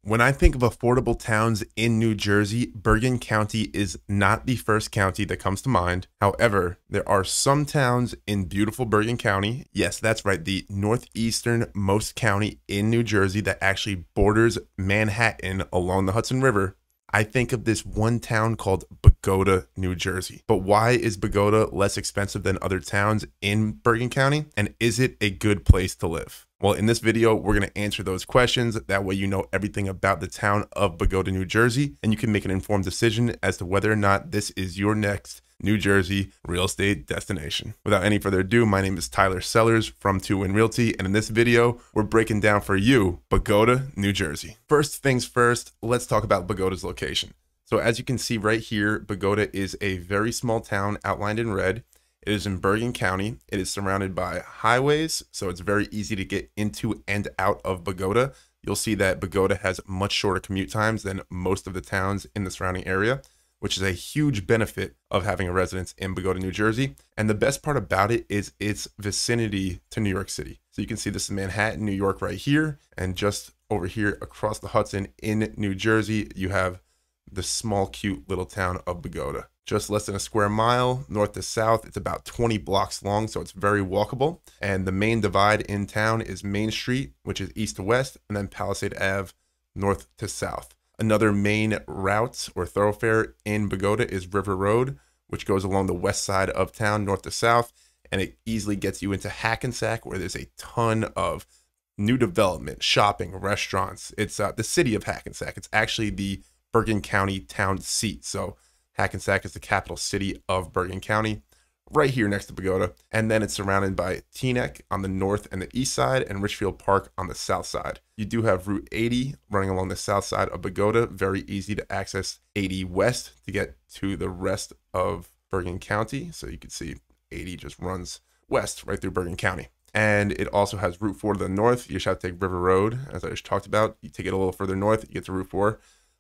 When I think of affordable towns in New Jersey, Bergen County is not the first county that comes to mind. However, there are some towns in beautiful Bergen County. Yes, that's right, the northeasternmost county in New Jersey that actually borders Manhattan along the Hudson River. I think of this one town called Bogota, New Jersey. But why is Bogota less expensive than other towns in Bergen County? And is it a good place to live? Well, in this video, we're going to answer those questions. That way you know everything about the town of Bogota, New Jersey, and you can make an informed decision as to whether or not this is your next New Jersey real estate destination. Without any further ado, my name is Tyler Sellers from 2Win Realty, and in this video, we're breaking down for you Bogota, New Jersey. First things first, let's talk about Bogota's location. So as you can see right here, Bogota is a very small town outlined in red. It is in Bergen County. It is surrounded by highways, so it's very easy to get into and out of Bogota. You'll see that Bogota has much shorter commute times than most of the towns in the surrounding area, which is a huge benefit of having a residence in Bogota, New Jersey. And the best part about it is its vicinity to New York City. So you can see this is Manhattan, New York right here, and just over here across the Hudson in New Jersey, you have the small, cute little town of Bogota. Just less than a square mile, north to south. It's about 20 blocks long, so it's very walkable. And the main divide in town is Main Street, which is east to west, and then Palisade Ave, north to south. Another main route or thoroughfare in Bogota is River Road, which goes along the west side of town, north to south, and it easily gets you into Hackensack, where there's a ton of new development, shopping, restaurants. It's the city of Hackensack. It's actually the Bergen County town seat. So Hackensack is the capital city of Bergen County, right here next to Bogota. And then it's surrounded by Teaneck on the north and the east side and Richfield Park on the south side. You do have Route 80 running along the south side of Bogota. Very easy to access 80 west to get to the rest of Bergen County. So you can see 80 just runs west right through Bergen County. And it also has Route 4 to the north. You just have to take River Road, as I just talked about. You take it a little further north, you get to Route 4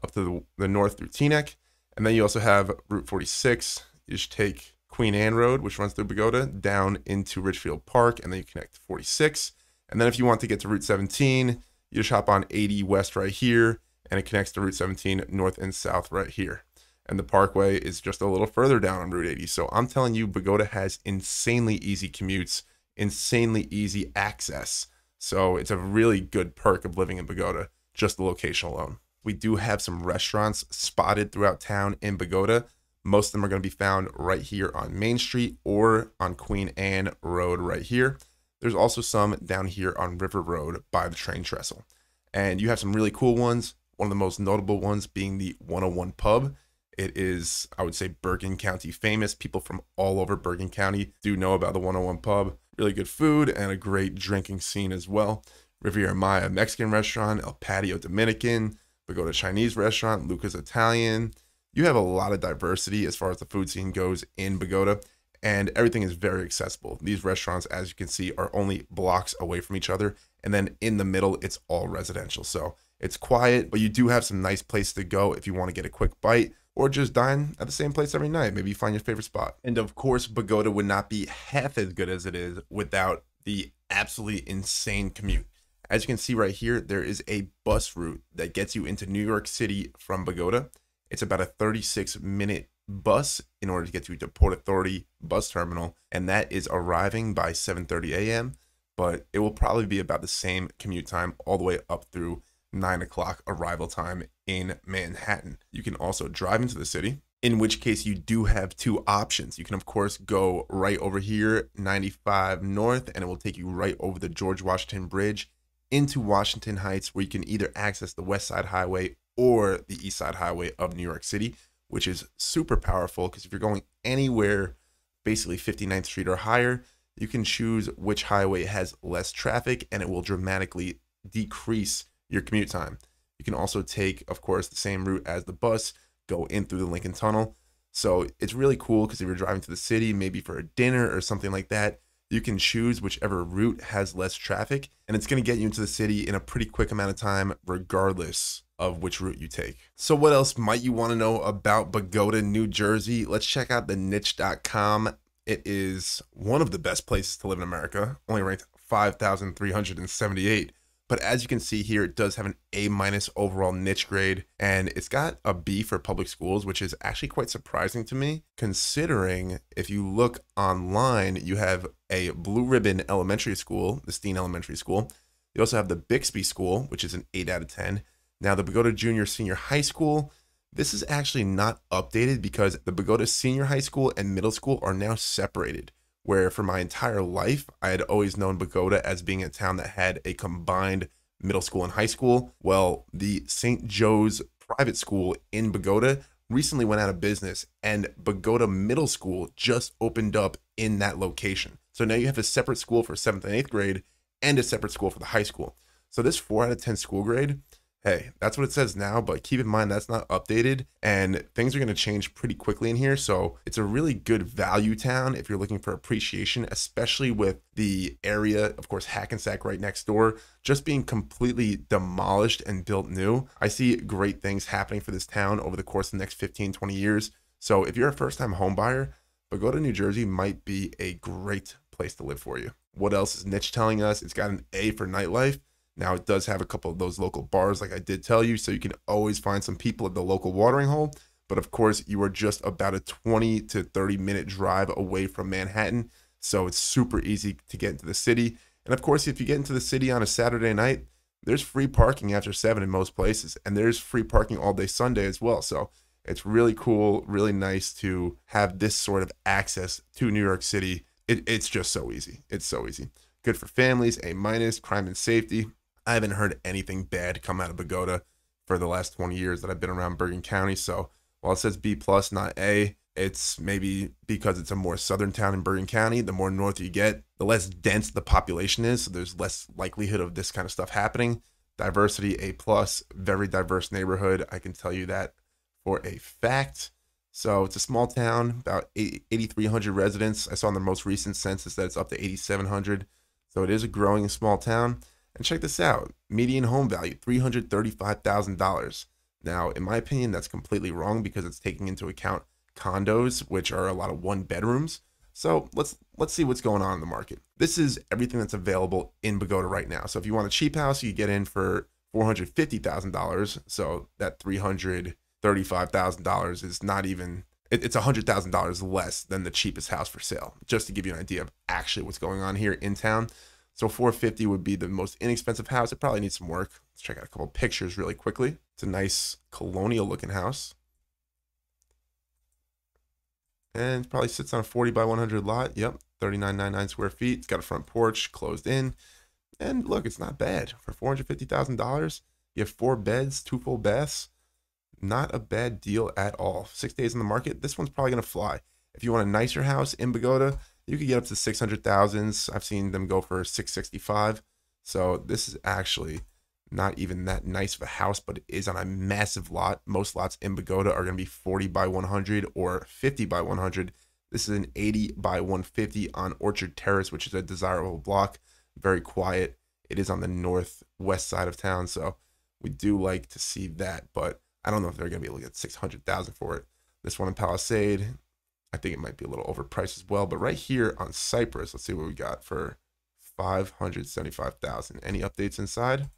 up to the north through Teaneck. And then you also have Route 46. You just take Queen Anne Road, which runs through Bogota, down into Richfield Park, and then you connect to 46. And then if you want to get to Route 17, you just hop on 80 west right here, and it connects to Route 17 north and south right here. And the Parkway is just a little further down on Route 80. So I'm telling you, Bogota has insanely easy commutes, insanely easy access. So it's a really good perk of living in Bogota, just the location alone. We do have some restaurants spotted throughout town in Bogota. Most of them are going to be found right here on Main Street or on Queen Anne Road right here. There's also some down here on River Road by the train trestle. And you have some really cool ones. One of the most notable ones being the 101 Pub. It is, I would say, Bergen County famous. People from all over Bergen County do know about the 101 Pub. Really good food and a great drinking scene as well. Riviera Maya Mexican restaurant, El Patio Dominican, Bogota Chinese restaurant, Luca's Italian. You have a lot of diversity as far as the food scene goes in Bogota, and everything is very accessible. These restaurants, as you can see, are only blocks away from each other, and then in the middle, it's all residential. So it's quiet, but you do have some nice places to go if you want to get a quick bite or just dine at the same place every night. Maybe you find your favorite spot. And of course, Bogota would not be half as good as it is without the absolutely insane commute. As you can see right here, there is a bus route that gets you into New York City from Bogota. It's about a 36-minute bus in order to get you to Port Authority bus terminal, and that is arriving by 7:30 a.m., but it will probably be about the same commute time all the way up through 9 o'clock arrival time in Manhattan. You can also drive into the city, in which case you do have two options. You can, of course, go right over here, 95 North, and it will take you right over the George Washington Bridge into Washington Heights, where you can either access the West Side Highway or the East Side Highway of New York City, which is super powerful because if you're going anywhere, basically 59th Street or higher, you can choose which highway has less traffic and it will dramatically decrease your commute time. You can also take, of course, the same route as the bus, go in through the Lincoln Tunnel. So it's really cool because if you're driving to the city, maybe for a dinner or something like that, you can choose whichever route has less traffic, and it's going to get you into the city in a pretty quick amount of time, regardless of which route you take. So what else might you want to know about Bogota, New Jersey? Let's check out the niche.com. It is one of the best places to live in America, only ranked 5,378. But as you can see here, it does have an A- overall niche grade, and it's got a B for public schools, which is actually quite surprising to me, considering if you look online, you have a Blue Ribbon Elementary School, the Steen Elementary School. You also have the Bixby School, which is an 8 out of 10. Now the Bogota Junior Senior High School, this is actually not updated because the Bogota Senior High School and Middle School are now separated, where for my entire life, I had always known Bogota as being a town that had a combined middle school and high school. Well, the St. Joe's private school in Bogota recently went out of business, and Bogota Middle School just opened up in that location. So now you have a separate school for 7th and 8th grade and a separate school for the high school. So this 4 out of 10 school grade, hey, that's what it says now, but keep in mind that's not updated and things are going to change pretty quickly in here. So it's a really good value town if you're looking for appreciation, especially with the area, of course, Hackensack right next door, just being completely demolished and built new. I see great things happening for this town over the course of the next 15, 20 years. So if you're a first-time home buyer, Bogota, New Jersey might be a great place to live for you. What else is niche telling us? It's got an A for nightlife. Now it does have a couple of those local bars like I did tell you, so you can always find some people at the local watering hole. But of course, you are just about a 20 to 30-minute drive away from Manhattan, so it's super easy to get into the city. And of course, if you get into the city on a Saturday night, there's free parking after 7 in most places, and there's free parking all day Sunday as well. So it's really cool, really nice to have this sort of access to New York City. It's just so easy. It's so easy. Good for families, A-, crime and safety. I haven't heard anything bad come out of Bogota for the last 20 years that I've been around Bergen County. So while it says B+, not A, it's maybe because it's a more southern town in Bergen County. The more north you get, the less dense the population is. So there's less likelihood of this kind of stuff happening. Diversity, A+, very diverse neighborhood. I can tell you that for a fact. So it's a small town, about 8,300 residents. I saw in the most recent census that it's up to 8,700. So it is a growing small town. And check this out, median home value, $335,000. Now, in my opinion, that's completely wrong because it's taking into account condos, which are a lot of 1-bedrooms. So let's see what's going on in the market. This is everything that's available in Bogota right now. So if you want a cheap house, you get in for $450,000. So that $335,000 is not even, it's $100,000 less than the cheapest house for sale, just to give you an idea of actually what's going on here in town. So $450,000 would be the most inexpensive house. It probably needs some work. Let's check out a couple of pictures really quickly. It's a nice colonial looking house. And it probably sits on a 40 by 100 lot. Yep, 3,999 square feet. It's got a front porch closed in. And look, it's not bad. For $450,000, you have 4 beds, 2 full baths. Not a bad deal at all. 6 days in the market. This one's probably going to fly. If you want a nicer house in Bogota, you could get up to 600,000. I've seen them go for 665. So this is actually not even that nice of a house, but it is on a massive lot. Most lots in Bogota are going to be 40 by 100 or 50 by 100. This is an 80 by 150 on Orchard Terrace, which is a desirable block. Very quiet. It is on the northwest side of town, so we do like to see that, but I don't know if they're going to be able to get 600,000 for it. This one in Palisade, I think it might be a little overpriced as well, but right here on Cypress, let's see what we got for 575,000. Any updates inside?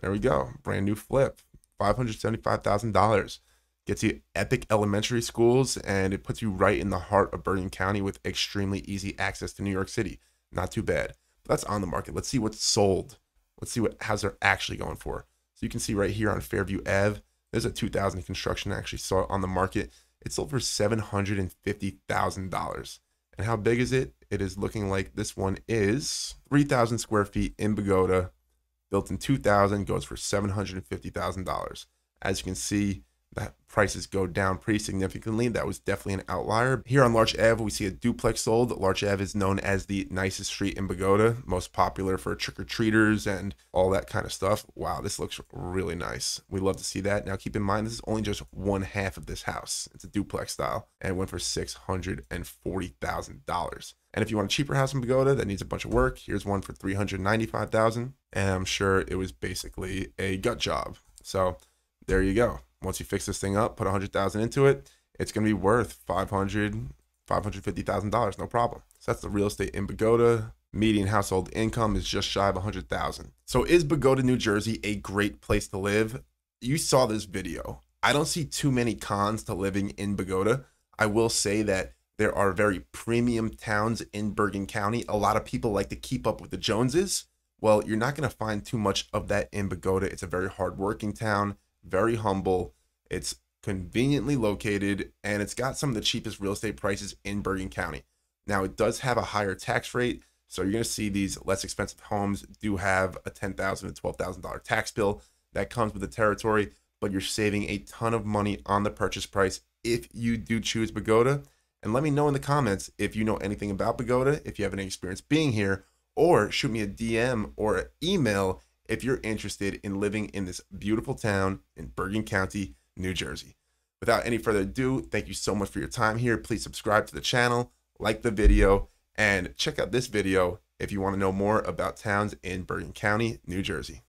There we go. Brand new flip. $575,000. Gets you epic elementary schools, and it puts you right in the heart of Bergen County with extremely easy access to New York City. Not too bad. But that's on the market. Let's see what's sold. Let's see what how's they're actually going for. So you can see right here on Fairview Ave, there's a 2000 construction I actually saw it on the market. It sold for $750,000. And how big is it? It is looking like this one is 3,000 square feet in Bogota, built in 2000, goes for $750,000. As you can see, that prices go down pretty significantly. That was definitely an outlier. Here on Larch Ave, we see a duplex sold. Larch Ave is known as the nicest street in Bogota, most popular for trick-or-treaters and all that kind of stuff. Wow, this looks really nice. We love to see that. Now, keep in mind, this is only just one half of this house. It's a duplex style, and it went for $640,000. And if you want a cheaper house in Bogota that needs a bunch of work, here's one for $395,000. And I'm sure it was basically a gut job. So there you go. Once you fix this thing up, put $100,000 into it, it's going to be worth $550,000, no problem. So that's the real estate in Bogota. Median household income is just shy of 100,000. So is Bogota, New Jersey a great place to live? You saw this video. I don't see too many cons to living in Bogota. I will say that there are very premium towns in Bergen County. A lot of people like to keep up with the Joneses. Well, you're not going to find too much of that in Bogota. It's a very hardworking town, very humble. It's conveniently located, and it's got some of the cheapest real estate prices in Bergen County. Now, it does have a higher tax rate, so you're going to see these less expensive homes do have a $10,000 to $12,000 tax bill that comes with the territory, but you're saving a ton of money on the purchase price if you do choose Bogota. And let me know in the comments if you know anything about Bogota, if you have any experience being here, or shoot me a DM or an email if you're interested in living in this beautiful town in Bergen County, New Jersey. Without any further ado, thank you so much for your time here. Please subscribe to the channel, like the video, and check out this video if you want to know more about towns in Bergen County, New Jersey.